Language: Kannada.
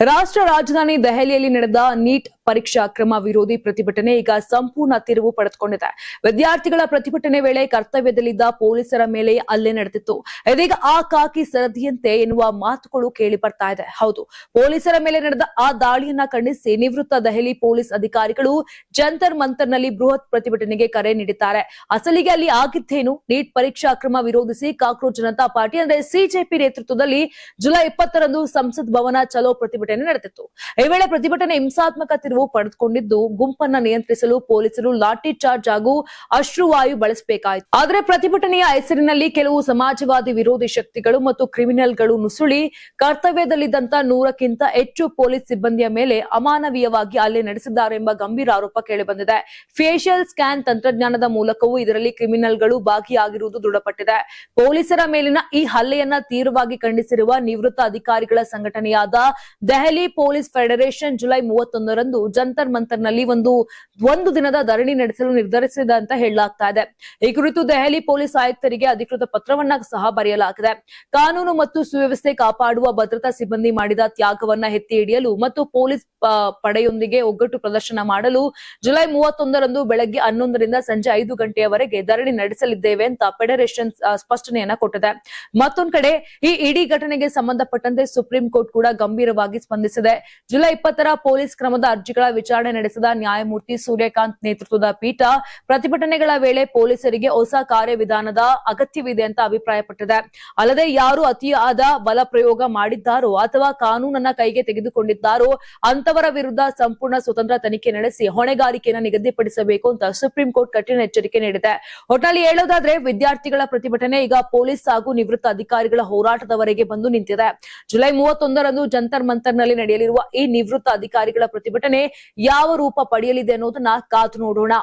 ರಾಷ್ಟ್ರ ರಾಜಧಾನಿ ದೆಹಲಿಯಲ್ಲಿ ನಡೆದ ನೀಟ್ ಪರೀಕ್ಷಾ ಅಕ್ರಮ ವಿರೋಧಿ ಪ್ರತಿಭಟನೆ ಈಗ ಸಂಪೂರ್ಣ ತಿರುವು ಪಡೆದುಕೊಂಡಿದೆ. ವಿದ್ಯಾರ್ಥಿಗಳ ಪ್ರತಿಭಟನೆ ವೇಳೆ ಕರ್ತವ್ಯದಲ್ಲಿದ್ದ ಪೊಲೀಸರ ಮೇಲೆ ಹಲ್ಲೆ ನಡೆದಿತ್ತು. ಇದೀಗ ಆ ಕಾಕಿ ಸರದಿಯಂತೆ ಎನ್ನುವ ಮಾತುಗಳು ಕೇಳಿ ಬರ್ತಾ ಇದೆ. ಹೌದು, ಪೊಲೀಸರ ಮೇಲೆ ನಡೆದ ಆ ದಾಳಿಯನ್ನ ಖಂಡಿಸಿ ನಿವೃತ್ತ ದೆಹಲಿ ಪೊಲೀಸ್ ಅಧಿಕಾರಿಗಳು ಜಂತರ್ ಮಂತರ್ನಲ್ಲಿ ಬೃಹತ್ ಪ್ರತಿಭಟನೆಗೆ ಕರೆ ನೀಡಿದ್ದಾರೆ. ಅಸಲಿಗೆ ಅಲ್ಲಿ ಆಗಿದ್ದೇನು? ನೀಟ್ ಪರೀಕ್ಷಾ ಅಕ್ರಮ ವಿರೋಧಿಸಿ ಕಾಕ್ರೋಚ್ ಜನತಾ ಪಾರ್ಟಿ ಅಂದ್ರೆ ಸಿಜೆಪಿ ನೇತೃತ್ವದಲ್ಲಿ ಜುಲೈ 20ರಂದು ಸಂಸತ್ ಭವನ ಚಲೋ ಪ್ರತಿಭಟನೆ ನಡೆದಿತ್ತು. ಈ ವೇಳೆ ಪ್ರತಿಭಟನೆ ಹಿಂಸಾತ್ಮಕ ತಿರುವು ಪಡೆದುಕೊಂಡಿದ್ದು, ಗುಂಪನ್ನ ನಿಯಂತ್ರಿಸಲು ಪೊಲೀಸರು ಲಾಠಿ ಚಾರ್ಜ್ ಹಾಗೂ ಅಶ್ರುವಾಯು ಬಳಸಬೇಕಾಯಿತು. ಆದರೆ ಪ್ರತಿಭಟನೆಯ ಹೆಸರಿನಲ್ಲಿ ಕೆಲವು ಸಮಾಜವಾದಿ ವಿರೋಧಿ ಶಕ್ತಿಗಳು ಮತ್ತು ಕ್ರಿಮಿನಲ್ಗಳು ನುಸುಳಿ ಕರ್ತವ್ಯದಲ್ಲಿದ್ದಂತ 100ಕ್ಕಿಂತ ಹೆಚ್ಚು ಪೊಲೀಸ್ ಸಿಬ್ಬಂದಿಯ ಮೇಲೆ ಅಮಾನವೀಯವಾಗಿ ಹಲ್ಲೆ ನಡೆಸಿದ್ದಾರೆ ಎಂಬ ಗಂಭೀರ ಆರೋಪ ಕೇಳಿಬಂದಿದೆ. ಫೇಶಿಯಲ್ ಸ್ಕ್ಯಾನ್ ತಂತ್ರಜ್ಞಾನದ ಮೂಲಕವೂ ಇದರಲ್ಲಿ ಕ್ರಿಮಿನಲ್ಗಳು ಭಾಗಿಯಾಗಿರುವುದು ದೃಢಪಟ್ಟಿದೆ. ಪೊಲೀಸರ ಮೇಲಿನ ಈ ಹಲ್ಲೆಯನ್ನ ತೀವ್ರವಾಗಿ ಖಂಡಿಸಿರುವ ನಿವೃತ್ತ ಅಧಿಕಾರಿಗಳ ಸಂಘಟನೆಯಾದ ದೆಹಲಿ ಪೊಲೀಸ್ ಫೆಡರೇಷನ್ ಜುಲೈ 31ರಂದು ಜಂತರ್ ಮಂತರ್ನಲ್ಲಿ ಒಂದು ದಿನದ ಧರಣಿ ನಡೆಸಲು ನಿರ್ಧರಿಸಿದೆ ಅಂತ ಹೇಳಲಾಗ್ತಾ ಇದೆ. ಈ ಕುರಿತು ದೆಹಲಿ ಪೊಲೀಸ್ ಆಯುಕ್ತರಿಗೆ ಅಧಿಕೃತ ಪತ್ರವನ್ನ ಸಹ ಬರೆಯಲಾಗಿದೆ. ಕಾನೂನು ಮತ್ತು ಸುವ್ಯವಸ್ಥೆ ಕಾಪಾಡುವ ಭದ್ರತಾ ಸಿಬ್ಬಂದಿ ಮಾಡಿದ ತ್ಯಾಗವನ್ನ ಎತ್ತಿ ಹಿಡಿಯಲು ಮತ್ತು ಪೊಲೀಸ್ ಪಡೆಯೊಂದಿಗೆ ಒಗ್ಗಟ್ಟು ಪ್ರದರ್ಶನ ಮಾಡಲು ಜುಲೈ 31ರಂದು ಬೆಳಗ್ಗೆ 11ರಿಂದ ಸಂಜೆ 5 ಗಂಟೆಯವರೆಗೆ ಧರಣಿ ನಡೆಸಲಿದ್ದೇವೆ ಅಂತ ಫೆಡರೇಷನ್ ಸ್ಪಷ್ಟನೆಯನ್ನ ಕೊಟ್ಟಿದೆ. ಮತ್ತೊಂದು ಕಡೆ ಈ ಇಡೀ ಘಟನೆಗೆ ಸಂಬಂಧಪಟ್ಟಂತೆ ಸುಪ್ರೀಂ ಕೋರ್ಟ್ ಕೂಡ ಗಂಭೀರವಾಗಿ ಸ್ಪಂದಿಸಿದೆ. ಜುಲೈ 20ರ ಪೊಲೀಸ್ ಕ್ರಮದ ಅರ್ಜಿಗಳ ವಿಚಾರಣೆ ನಡೆಸಿದ ನ್ಯಾಯಮೂರ್ತಿ ಸೂರ್ಯಕಾಂತ್ ನೇತೃತ್ವದ ಪೀಠ ಪ್ರತಿಭಟನೆಗಳ ವೇಳೆ ಪೊಲೀಸರಿಗೆ ಹೊಸ ಕಾರ್ಯವಿಧಾನದ ಅಗತ್ಯವಿದೆ ಅಂತ ಅಭಿಪ್ರಾಯಪಟ್ಟಿದೆ. ಅಲ್ಲದೆ ಯಾರು ಅತಿಯಾದ ಬಲ ಪ್ರಯೋಗ ಮಾಡಿದ್ದಾರೋ ಅಥವಾ ಕಾನೂನನ್ನ ಕೈಗೆ ತೆಗೆದುಕೊಂಡಿದ್ದಾರೋ ಅಂತವರ ವಿರುದ್ಧ ಸಂಪೂರ್ಣ ಸ್ವತಂತ್ರ ತನಿಖೆ ನಡೆಸಿ ಹೊಣೆಗಾರಿಕೆಯನ್ನು ನಿಗದಿಪಡಿಸಬೇಕು ಅಂತ ಸುಪ್ರೀಂ ಕೋರ್ಟ್ ಕಠಿಣ ಎಚ್ಚರಿಕೆ ನೀಡಿದೆ. ಒಟ್ನಲ್ಲಿ ಹೇಳೋದಾದ್ರೆ ವಿದ್ಯಾರ್ಥಿಗಳ ಪ್ರತಿಭಟನೆ ಈಗ ಪೊಲೀಸ್ ಹಾಗೂ ನಿವೃತ್ತ ಅಧಿಕಾರಿಗಳ ಹೋರಾಟದವರೆಗೆ ಬಂದು ನಿಂತಿದೆ. ಜುಲೈ 31ರಂದು ಜಂತರ್ ಮಂತರ್ನಲ್ಲಿ ನಡೆಯಲಿರುವ ಈ ನಿವೃತ್ತ ಅಧಿಕಾರಿಗಳ ಪ್ರತಿಭಟನೆ ಯಾವ ರೂಪ ಪಡೆಯಲಿದೆ ಅನ್ನೋದನ್ನ ಕಾದು ನೋಡೋಣ.